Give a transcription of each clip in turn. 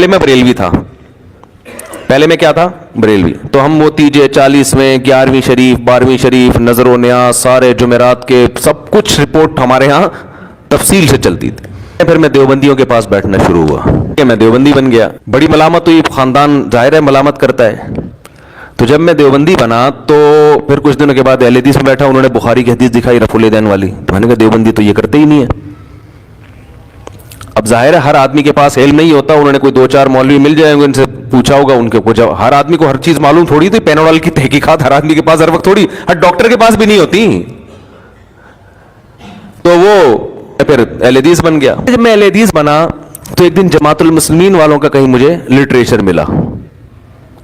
پہلے میں بریلوی تھا، پہلے میں کیا تھا؟ بریلوی. تو ہم موتی جے 40 میں 11ویں شریف 12ویں شریف نظر و نیاز سارے جمعرات کے سب کچھ رپورٹ ہمارے ہاں تفصیل سے چلتی تھی. پھر میں دیوبندیوں کے پاس بیٹھنا شروع ہوا کہ میں دیوبندی بن گیا. بڑی ملامت ہوئی، خاندان ظاہر ہے ملامت کرتا ہے. تو جب میں دیوبندی بنا تو پھر کچھ دنوں کے بعد اہل حدیث میں بیٹھا، انہوں نے بخاری کی حدیث دکھائی رفع الیدین والی. تو میں نے کہا دیوبندی تو یہ کرتے ہی نہیں ہے. اب ظاہر ہے ہر آدمی کے پاس علم نہیں ہوتا، انہوں نے کوئی 2-4 مولوی مل جائیں گے، ان سے پوچھا ہوگا، ان کے کچھ ہر آدمی کو ہر چیز معلوم تھوڑی تھی. پینوڈال کی تحقیقات ہر آدمی کے پاس ہر وقت تھوڑی، ہر ڈاکٹر کے پاس بھی نہیں ہوتی. تو وہ پھر اہل حدیث بن گیا. جب میں اہل حدیث بنا تو ایک دن جماعت المسلمین والوں کا کہیں مجھے لٹریچر ملا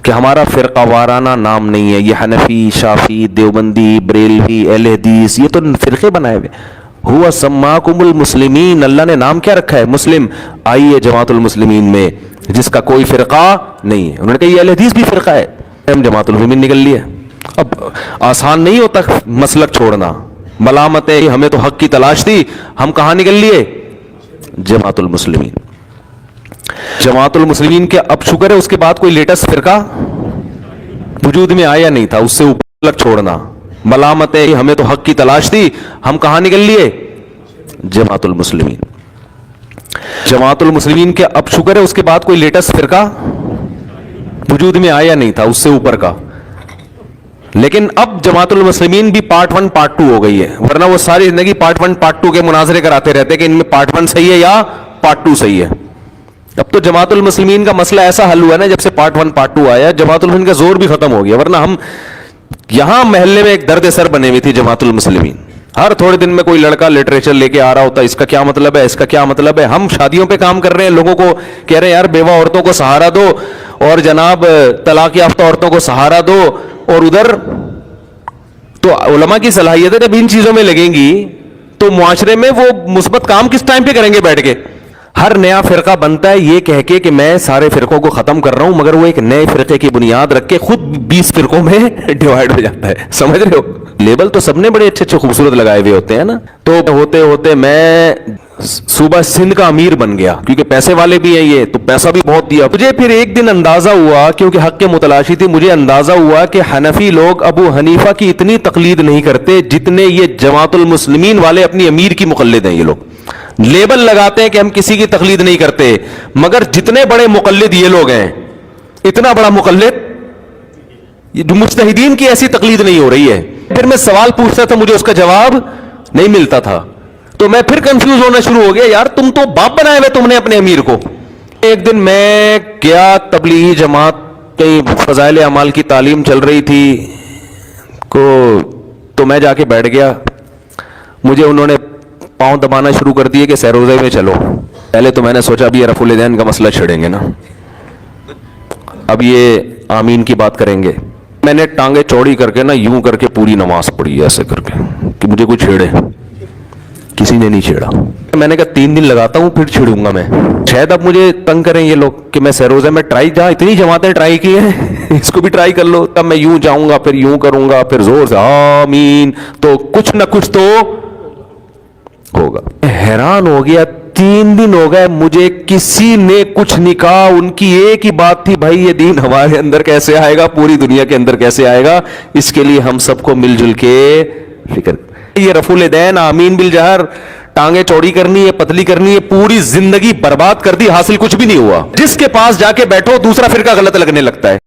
کہ ہمارا فرقہ وارانہ نام نہیں ہے، یہ حنفی، شافعی، دیوبندی، بریلوی، اہل حدیث، یہ تو فرقے بنائے ہوئے. ہوا سماکم المسلمین، اللہ نے نام کیا رکھا ہے؟ مسلم. آئیے جماعت المسلمین میں جس کا کوئی فرقہ نہیں ہے. انہوں نے کہا یہ اہل حدیث بھی فرقہ ہے. ہم جماعت المسلمین نکل لیے. اب آسان نہیں ہوتا مسلک چھوڑنا، ملامت ہے ہمیں تو حق کی تلاش تھی، ہم کہاں نکل لیے؟ جماعت المسلمین. جماعت المسلمین کے اب شکر ہے اس کے بعد کوئی لیٹسٹ فرقہ وجود میں آیا نہیں تھا. اس سے اوپر مسلک چھوڑنا، ملامت ہے ہمیں تو حق کی تلاش تھی، ہم کہاں نکل لیے؟ جماعت المسلمین. جماعت المسلمین کے اب شکر ہے اس کے بعد کوئی لیٹسٹ فرقہ وجود میں آیا نہیں تھا اس سے اوپر کا. لیکن اب جماعت المسلمین بھی پارٹ 1 پارٹ 2 ہو گئی ہے، ورنہ وہ ساری زندگی پارٹ 1 پارٹ 2 کے مناظرے کراتے رہتے کہ ان میں پارٹ 1 صحیح ہے یا پارٹ 2 صحیح ہے. اب تو جماعت المسلمین کا مسئلہ ایسا حل ہوا نا، جب سے پارٹ 1 پارٹ 2 آیا جماعت المسلمین کا زور بھی ختم ہو گیا. ورنہ ہم یہاں محلے میں ایک درد سر بنے ہوئی تھی جماعت المسلمین. ہر تھوڑے دن میں کوئی لڑکا لٹریچر لے کے آ رہا ہوتا، اس کا کیا مطلب ہے، اس کا کیا مطلب ہے. ہم شادیوں پہ کام کر رہے ہیں، لوگوں کو کہہ رہے ہیں یار بیوہ عورتوں کو سہارا دو، اور جناب طلاق یافتہ عورتوں کو سہارا دو. اور ادھر تو علماء کی صلاحیت ہے جب ان چیزوں میں لگیں گی تو معاشرے میں وہ مثبت کام کس ٹائم پہ کریں گے بیٹھ کے. ہر نیا فرقہ بنتا ہے یہ کہہ کے کہ میں سارے فرقوں کو ختم کر رہا ہوں، مگر وہ ایک نئے فرقے کی بنیاد رکھ کے خود 20 فرقوں میں ڈیوائیڈ ہو جاتا ہے. سمجھ رہے ہو؟ لیبل تو سب نے بڑے اچھے اچھے خوبصورت لگائے ہوئے ہوتے ہیں نا. تو ہوتے ہوتے میں صوبہ سندھ کا امیر بن گیا، کیونکہ پیسے والے بھی ہیں یہ، تو پیسہ بھی بہت دیا. مجھے پھر ایک دن اندازہ ہوا، کیونکہ حق کے متلاشی تھی، مجھے اندازہ ہوا کہ حنفی لوگ ابو حنیفہ کی اتنی تقلید نہیں کرتے جتنے یہ جماعت المسلمین والے اپنی امیر کی مقلد ہیں. یہ لوگ لیبل لگاتے ہیں کہ ہم کسی کی تقلید نہیں کرتے، مگر جتنے بڑے مقلد یہ لوگ ہیں، اتنا بڑا مقلد مجتہدین کی ایسی تقلید نہیں ہو رہی ہے. پھر میں سوال پوچھتا تھا، مجھے اس کا جواب نہیں ملتا تھا، تو میں پھر کنفیوز ہونا شروع ہو گیا. یار تم تو باپ بنائے ہوئے تم نے اپنے امیر کو. ایک دن میں گیا تبلیغی جماعت، کہیں فضائل اعمال کی تعلیم چل رہی تھی تو میں جا کے بیٹھ گیا. مجھے انہوں نے پاؤں دبانا شروع کر دیے کہ سہروزے میں چلو. پہلے تو میں نے سوچا اب یہ رفع الیدین کا مسئلہ چھڑیں گے نا، اب یہ آمین کی بات کریں گے. میں نے ٹانگیں چوڑی کر کے نا یوں کر کے پوری نماز پڑھی ایسے کر کے کہ مجھے کوئی چھیڑے. کسی نے نہیں چھیڑا. میں نے کہا 3 دن لگاتا ہوں پھر چھیڑوں گا میں، شاید اب مجھے تنگ کریں یہ لوگ کہ میں سہروزے میں ٹرائی، جہاں اتنی جماعتیں ٹرائی کی ہیں اس کو بھی ٹرائی کر لو. تب میں یوں جاؤں گا پھر یوں کروں گا پھر زور سے آمین، تو کچھ نہ کچھ تو ہوگا. حیران ہو گیا، 3 دن ہو گئے مجھے کسی نے کچھ نہیں کہا. ان کی ایک ہی بات تھی، بھائی یہ دین ہمارے اندر کیسے آئے گا، پوری دنیا کے اندر کیسے آئے گا، اس کے لیے ہم سب کو مل جل کے فکر. یہ رفع الیدین آمین بالجہر ٹانگیں چوڑی کرنی ہے، پتلی کرنی ہے، پوری زندگی برباد کر دی، حاصل کچھ بھی نہیں ہوا. جس کے پاس جا کے بیٹھو دوسرا فرقہ غلط لگنے لگتا ہے.